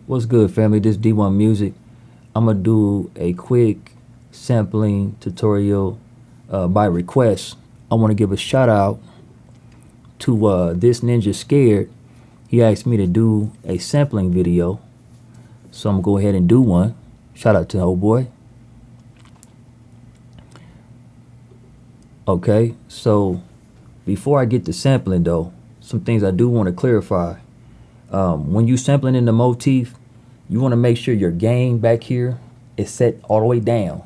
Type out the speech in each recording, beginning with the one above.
What's good, family? This D1 Music. I'm gonna do a quick sampling tutorial by request. I want to give a shout out to This Ninja Scared. He asked me to do a sampling video, so I'm gonna go ahead and do one. Shout out to the old boy. Okay, so before I get to sampling though, some things I do want to clarify. When you sampling in the Motif, you want to make sure your gain back here is set all the way down.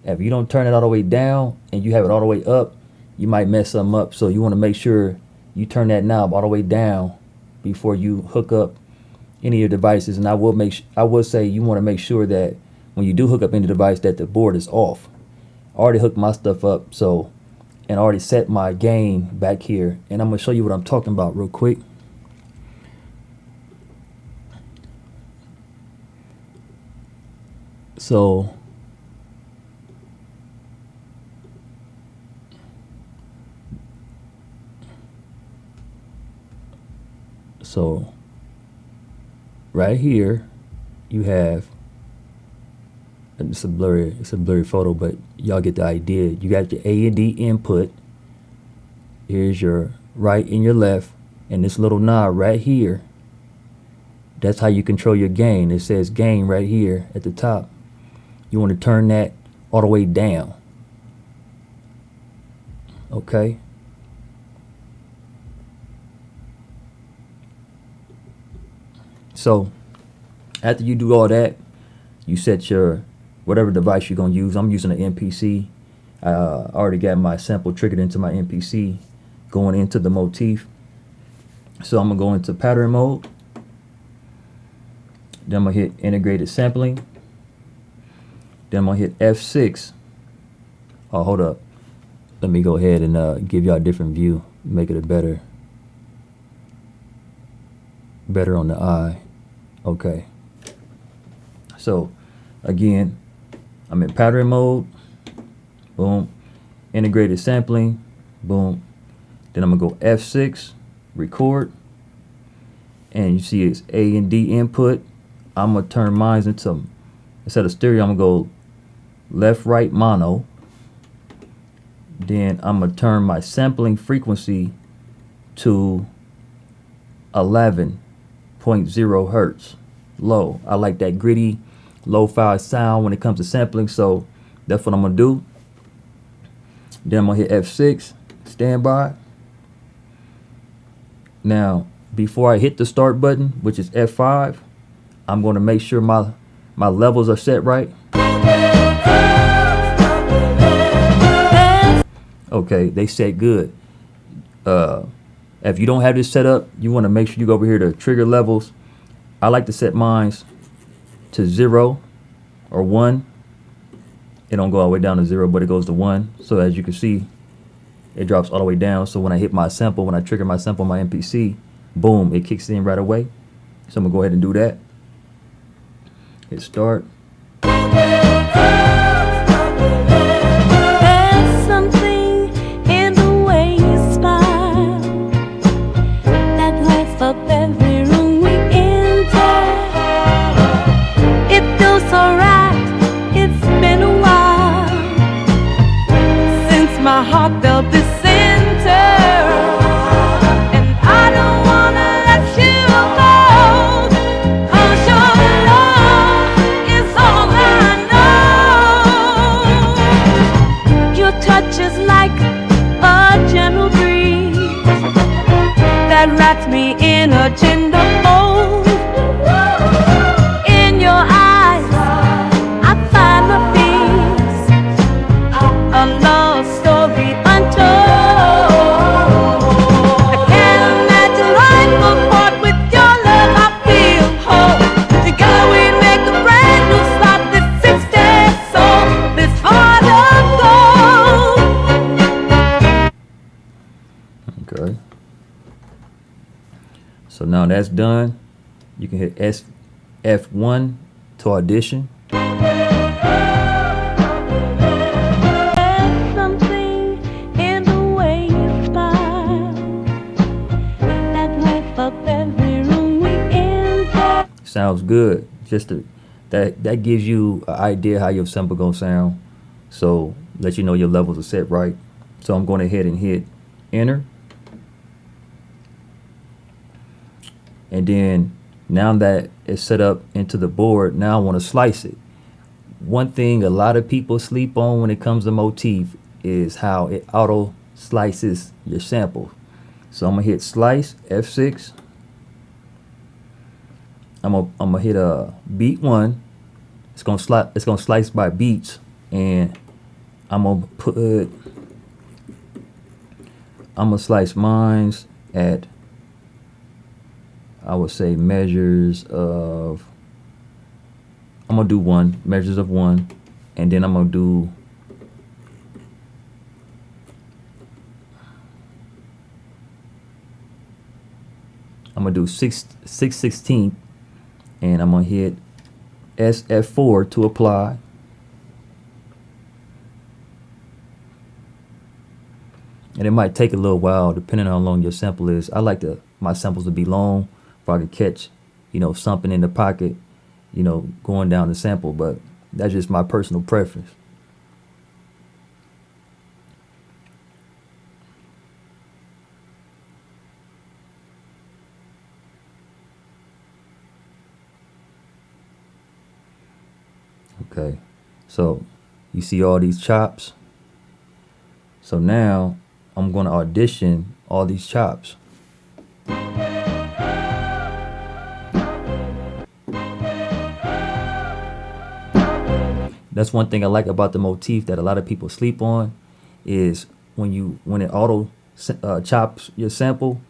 If you don't turn it all the way down and you have it all the way up, you might mess something up. So you want to make sure you turn that knob all the way down before you hook up any of your devices. And I will say you want to make sure that when you do hook up any device that the board is off. I already hooked my stuff up, and already set my gain back here. And I'm gonna show you what I'm talking about real quick. So right here you have, it's a blurry photo, but y'all get the idea. You got your A and D input. Here's your right and your left, and this little knob right here, that's how you control your gain. It says gain right here at the top. You want to turn that all the way down. Okay. So after you do all that, you set your whatever device you're going to use. I'm using an MPC. I already got my sample triggered into my MPC going into the Motif. So I'm going to go into pattern mode. Then I'm going to hit integrated sampling. Then I'm going to hit F6. Oh, hold up. Let me go ahead and give y'all a different view. Make it a better on the eye. Okay. So, again, I'm in pattern mode. Boom. Integrated sampling. Boom. Then I'm going to go F6. Record. And you see it's A and D input. I'm going to turn mine into, instead of stereo, I'm going to go left, right, mono. Then I'm going to turn my sampling frequency to 11.0 hertz. Low. I like that gritty, lo-fi sound when it comes to sampling, so that's what I'm going to do. Then I'm going to hit F6, standby. Now, before I hit the start button, which is F5, I'm going to make sure my levels are set right. Okay, they set good. If you don't have this set up, you want to make sure you go over here to trigger levels. I like to set mine to 0 or 1. It don't go all the way down to 0, but it goes to 1. So as you can see, it drops all the way down. So when I hit my sample, when I trigger my sample on my MPC, boom, it kicks in right away. So I'm gonna go ahead and do that. Hit start. There's something in the way you smile that lights up every room we enter. It feels so right. It's been a while since my heart felt this center. Just like a gentle breeze that wraps me in a tender fold. In your eyes, I find my peace, a love story untold. I can't imagine life apart with your love. I feel whole. Together we make a brand new start. This 6-day soul, this heart of gold. Okay. So now that's done. You can hit F1 to audition. There's something in the way you smile that lights up every room we enter. sounds good. That gives you an idea how your sample gonna sound. So let you know your levels are set right. So I'm going ahead and hit enter. And then now that it's set up into the board, now I want to slice it. One thing a lot of people sleep on when it comes to Motif is how it auto slices your sample. So I'm gonna hit slice F6. I'm gonna hit a beat 1. It's gonna slice by beats, and I'm gonna slice mines at, I would say, measures of, I'm gonna do 1, measures of 1, and then I'm gonna do I'm gonna do 6/16, and I'm gonna hit SF4 to apply. And it might take a little while depending on how long your sample is. I like my samples to be long, so I can catch, something in the pocket, going down the sample. But that's just my personal preference. Okay, so you see all these chops. So now I'm going to audition all these chops. That's one thing I like about the Motif that a lot of people sleep on, is when it auto chops your sample,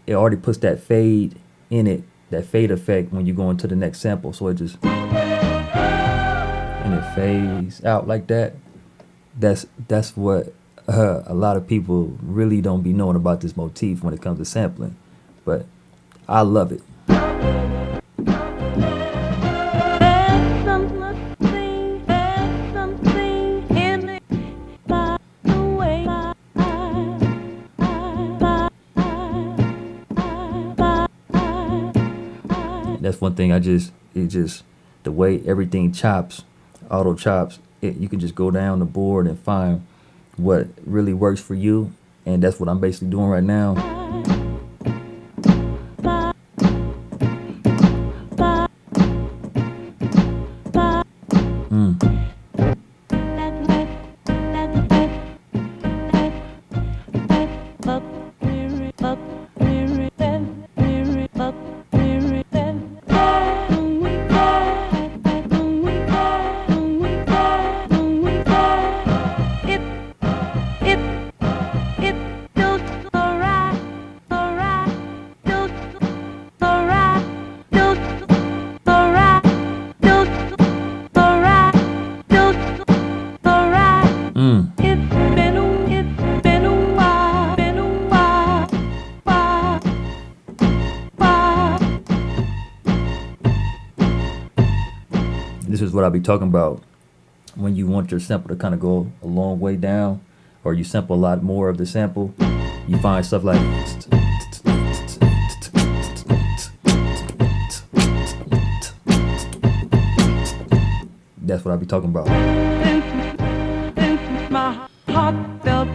it already puts that fade in it, that fade effect when you go into the next sample. So it just, and it fades out like that. That's what a lot of people really don't be knowing about this Motif when it comes to sampling, but I love it. That's one thing the way everything chops, auto chops, you can just go down the board and find what really works for you, and that's what I'm basically doing right now. This is what I be talking about when you want your sample to kind of go a long way down, or you sample a lot more of the sample. You find stuff like that's what I be talking about. My heart felt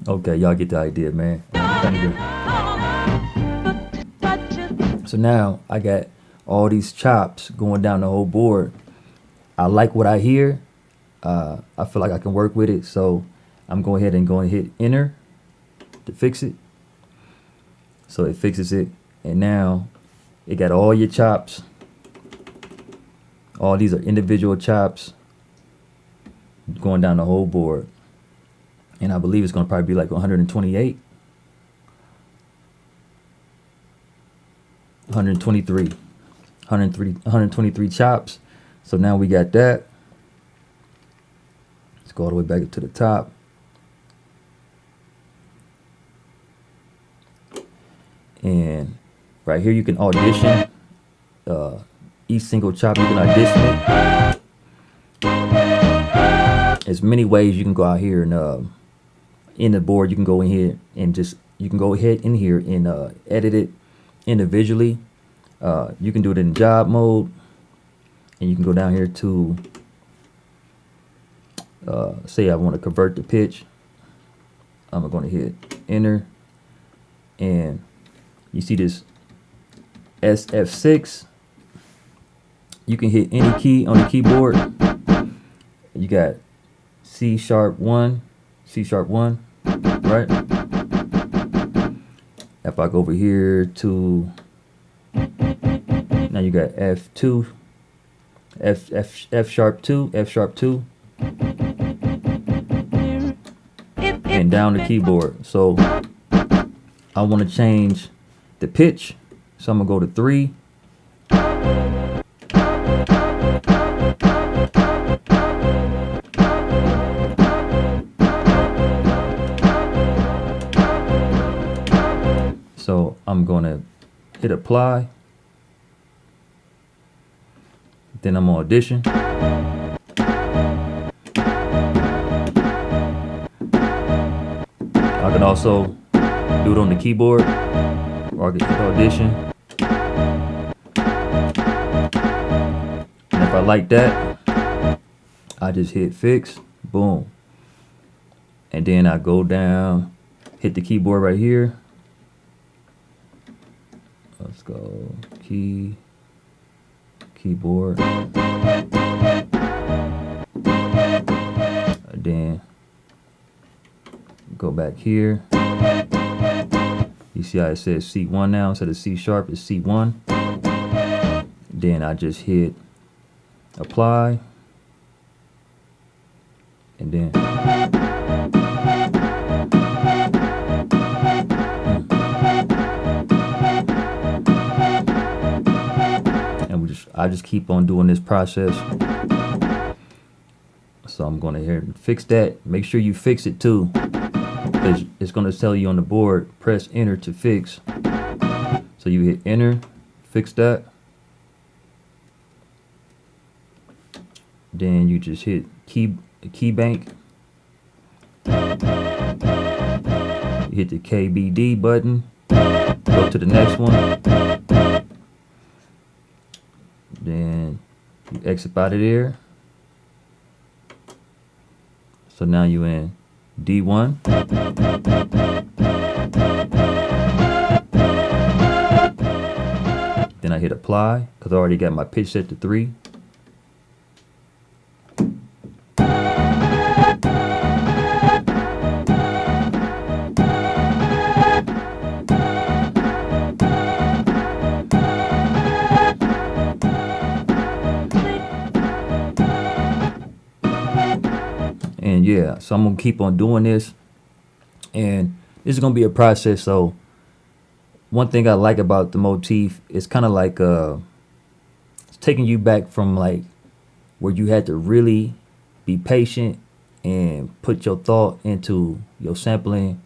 okay, y'all get the idea, man. So now I got all these chops going down the whole board. I like what I hear. I feel like I can work with it. So I'm going ahead and hit enter to fix it. So it fixes it. And now it got all your chops. All these are individual chops going down the whole board. And I believe it's going to probably be like 128, 123 chops. So now we got that. Let's go all the way back to the top. And right here you can audition. Each single chop you can audition it. There's many ways you can go out here and in the board you can go in here and you can go ahead in here and edit it individually. You can do it in job mode, and you can go down here to say I want to convert the pitch. I'm going to hit enter, and you see this SF6. You can hit any key on the keyboard. You got C#1, C#1, right? If I go over here to, now you got F2, F#2, F#2, and down the keyboard. So I want to change the pitch, so I'm gonna go to 3. So I'm gonna hit apply. Then I'm on audition. I can also do it on the keyboard, or I can hit audition. And if I like that, I just hit fix, boom. And then I go down, hit the keyboard right here. Let's go keyboard. And then go back here. You see how it says C1 now instead of C#, it's C1. Then I just hit apply, and then I just keep on doing this process. So I'm going to here and fix that. Make sure you fix it too, because it's going to tell you on the board, press enter to fix. So you hit enter, fix that. Then you just hit key bank. You hit the KBD button. Go to the next one. Then you exit out of there. So now you in D1. Then I hit apply because I already got my pitch set to 3. And yeah, so I'm gonna keep on doing this, and this is gonna be a process. So one thing I like about the Motif is kind of like it's taking you back from like where you had to really be patient and put your thought into your sampling,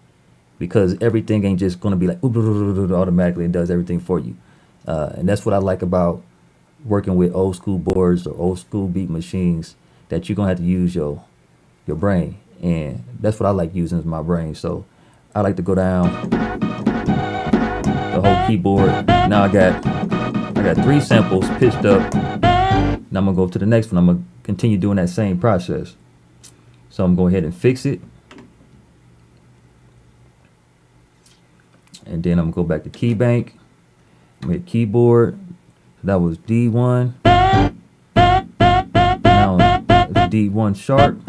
because everything ain't just gonna be like automatically and does everything for you. And that's what I like about working with old school boards or old school beat machines, that you're gonna have to use your brain, and that's what I like using, is my brain. So I like to go down the whole keyboard. Now I got 3 samples pitched up. Now I'm gonna go to the next one. I'm gonna continue doing that same process. So I'm going ahead and fix it, and then I'm gonna go back to key bank. I'm gonna hit keyboard. That was D1. Now it's D1 sharp.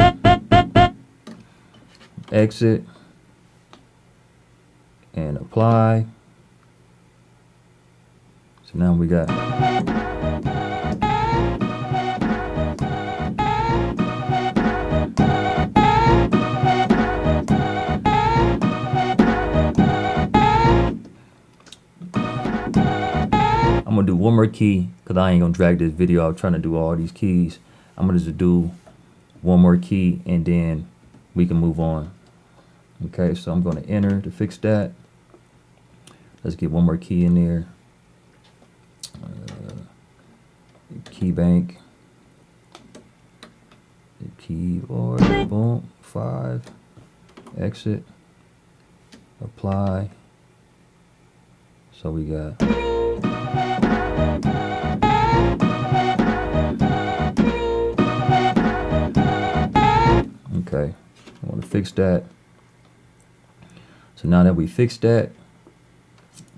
Exit and apply. So now we got I'm gonna do one more key, because I ain't gonna drag this video out trying to do all these keys. I'm gonna just do one more key, and then we can move on. Okay, so I'm going to enter to fix that. Let's get one more key in there. Key bank. Keyboard. Boom. 5. Exit. Apply. So we got. Okay. I want to fix that. So now that we fixed that,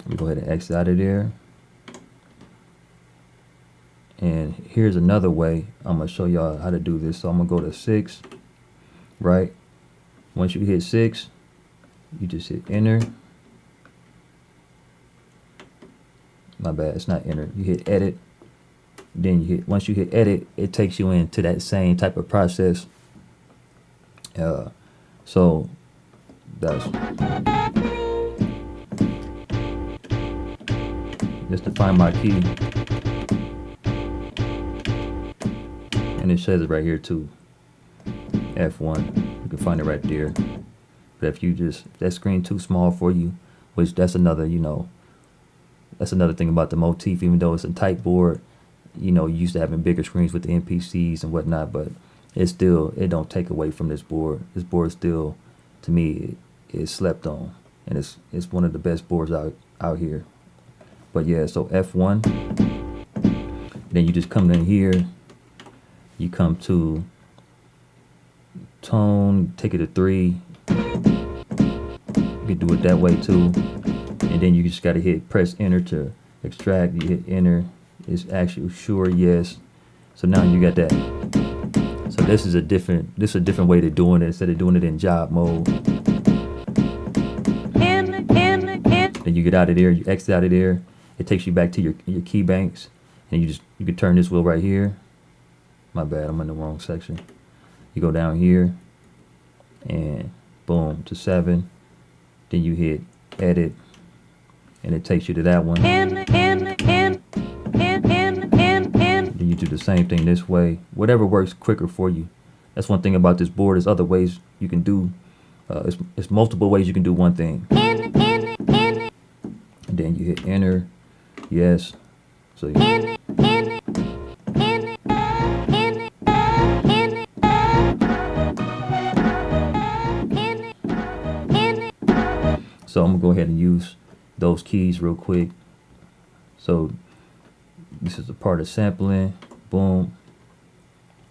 we go ahead and exit out of there. And here's another way. I'm going to show y'all how to do this. So I'm going to go to 6, right? Once you hit 6, you just hit enter. My bad, it's not enter. You hit edit. Then you hit, once you hit edit, it takes you into that same type of process. So that's just to find my key. And it says it right here too. F1. You can find it right there. But if you just, that screen too small for you, which that's another, you know, that's another thing about the Motif, even though it's a tight board, you know, you used to having bigger screens with the NPCs and whatnot, but it's still, it don't take away from this board. This board still, to me, is slept on. And it's one of the best boards out here. But yeah, so F1. Then you just come in here. You come to tone, take it to 3. You can do it that way too. And then you just got to press enter to extract. You hit enter. It's actually sure yes. So now you got that. So this is a different way to doing it instead of doing it in job mode. Then you get out of there. You exit out of there. It takes you back to your key banks, and you can turn this wheel right here. My bad, I'm in the wrong section. You go down here, and boom to 7. Then you hit edit, and it takes you to that one. Then you do the same thing this way. Whatever works quicker for you. That's one thing about this board. There's other ways you can do. It's multiple ways you can do one thing. And then you hit enter. Yes. So So I'm gonna go ahead and use those keys real quick. So this is a part of sampling. Boom.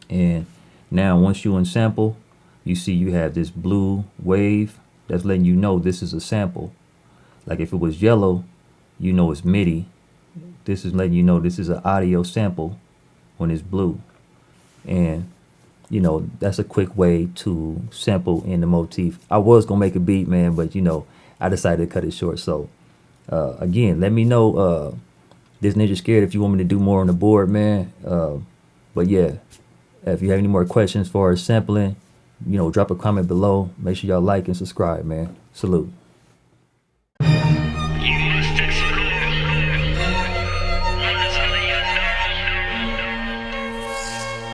And now once you unsample, you see you have this blue wave that's letting you know this is a sample. Like if it was yellow, you know it's MIDI. This is letting you know this is an audio sample when it's blue. And you know, that's a quick way to sample in the Motif. I was gonna make a beat, man, but you know, I decided to cut it short. So again, let me know this Ninja Scared if you want me to do more on the board, man. But yeah, if you have any more questions for sampling, you know, drop a comment below. Make sure y'all like and subscribe, man. Salute.